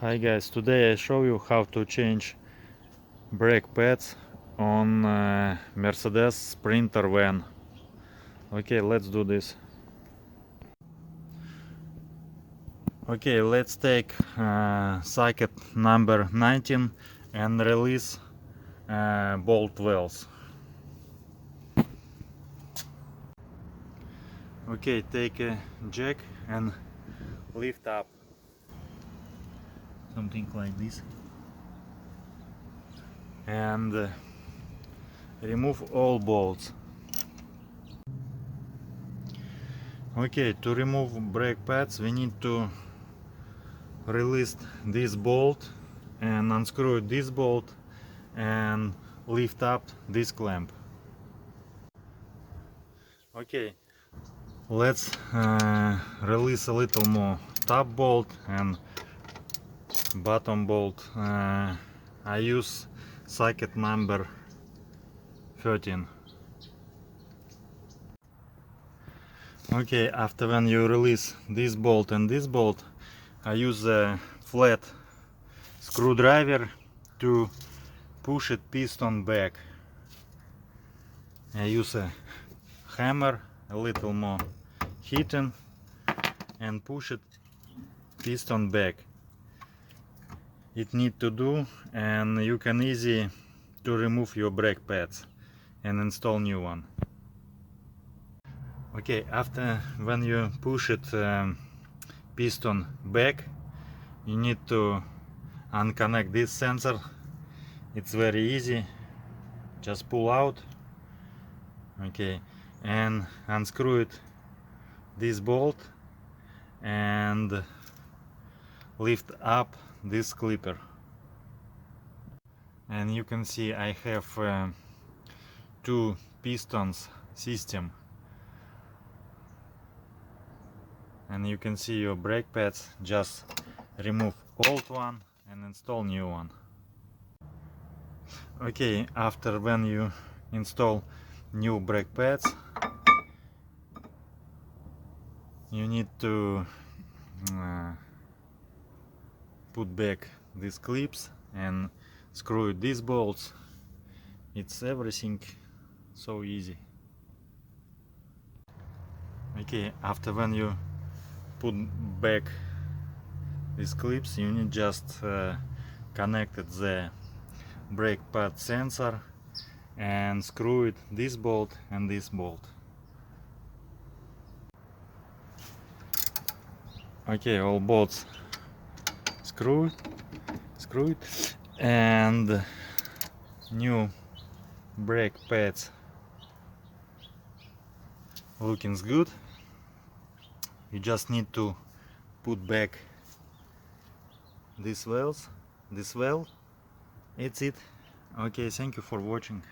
Hi guys, today I show you how to change brake pads on Mercedes Sprinter van. Okay, let's do this. Okay, let's take socket number 19 and release bolt wells. Okay, take a jack and lift up. Something like this. And remove all bolts. Okay, to remove brake pads we need to release this bolt and unscrew this bolt and lift up this clamp. Okay, let's release a little more top bolt and bottom bolt. I use socket number 13. Okay, after when you release this bolt and this bolt, I use a flat screwdriver to push it piston back. I use a hammer, a little more hitting, and push it piston back. It need to do, and you can easy to remove your brake pads and install new one. Okay, after when you push it piston back, you need to unconnect this sensor. It's very easy, just pull out. Okay, and unscrew it this bolt and lift up this clipper. And you can see I have two pistons system, and you can see your brake pads. Just remove old one and install new one. Okay, after when you install new brake pads, you need to put back these clips and screw these bolts. It's everything so easy. Okay, after when you put back these clips, you need just connect the brake pad sensor and screw it this bolt and this bolt. Okay, all bolts screwed, and new brake pads looking good. You just need to put back this well. It's it. Okay, thank you for watching.